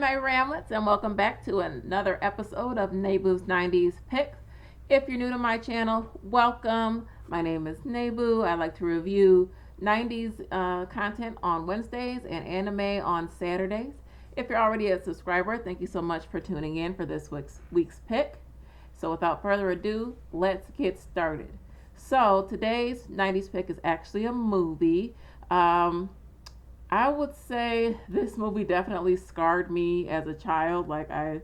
my Ramlets, and welcome back to another episode of Nebou's 90s Pick. If you're new to my channel, welcome. My name is Nebou. I like to review 90s content on Wednesdays and anime on Saturdays. If you're already a subscriber, thank you so much for tuning in for this week's pick. So without further ado, let's get started. So today's 90s pick is actually a movie. I would say this movie definitely scarred me as a child. Like I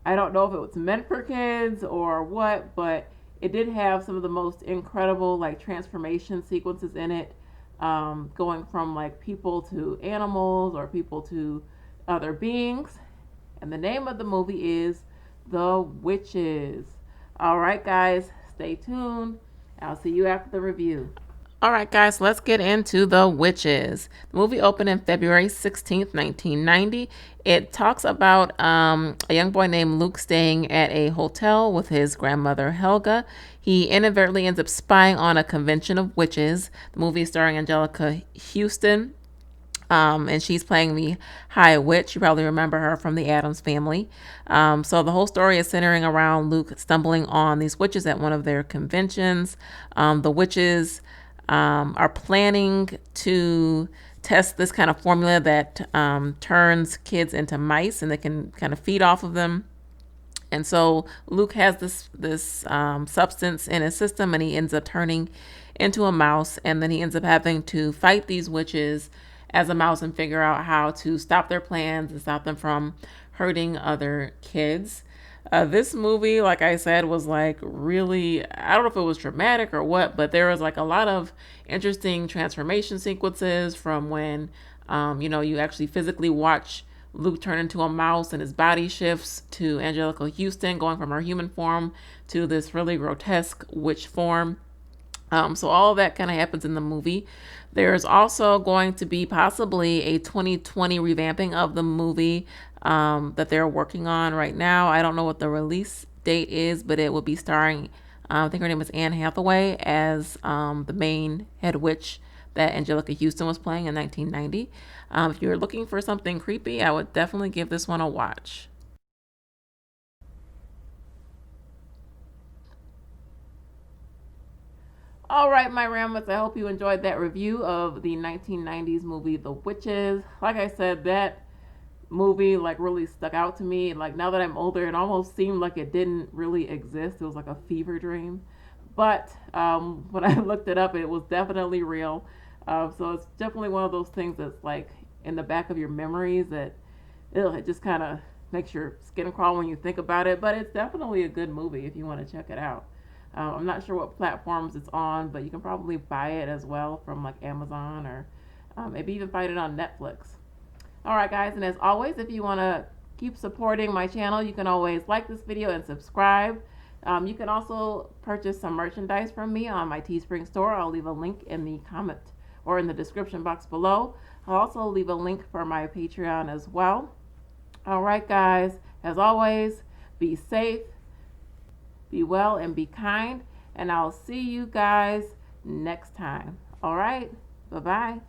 don't know if it was meant for kids or what, but it did have some of the most incredible like transformation sequences in it, going from like people to animals or people to other beings. And the name of the movie is The Witches. All right, guys, stay tuned. I'll see you after the review. All right, guys, let's get into The Witches. The movie opened in February 16th, 1990. It talks about a young boy named Luke staying at a hotel with his grandmother, Helga. He inadvertently ends up spying on a convention of witches. The movie is starring Angelica Houston. And she's playing the High Witch. You probably remember her from the Addams Family. So the whole story is centering around Luke stumbling on these witches at one of their conventions. The witches are planning to test this kind of formula that turns kids into mice, and they can kind of feed off of them. And so Luke has this substance in his system, and he ends up turning into a mouse, and then he ends up having to fight these witches as a mouse and figure out how to stop their plans and stop them from hurting other kids. This movie, like I said, was like really, I don't know if it was dramatic or what, but there was like a lot of interesting transformation sequences from when, you actually physically watch Luke turn into a mouse and his body shifts to Angelica Houston going from her human form to this really grotesque witch form. So all of that kind of happens in the movie. There's also going to be possibly a 2020 revamping of the movie that they're working on right now. I don't know what the release date is, but it will be starring, I think her name is Anne Hathaway as the main head witch that Angelica Houston was playing in 1990. If you're looking for something creepy, I would definitely give this one a watch. All right, my Ramlets, I hope you enjoyed that review of the 1990s movie The Witches. Like I said, that movie like really stuck out to me. Like now that I'm older, it almost seemed like it didn't really exist. It was like a fever dream. But when I looked it up, it was definitely real. So it's definitely one of those things that's like in the back of your memories that it just kind of makes your skin crawl when you think about it. But it's definitely a good movie if you want to check it out. I'm not sure what platforms it's on, but you can probably buy it as well from like Amazon or maybe even find it on Netflix. All right, guys, and as always, if you want to keep supporting my channel, you can always like this video and subscribe. You can also purchase some merchandise from me on my Teespring store. I'll leave a link in the comment or in the description box below. I'll also leave a link for my Patreon as well. All right, guys, as always, be safe, be well, and be kind. And I'll see you guys next time. All right, bye-bye.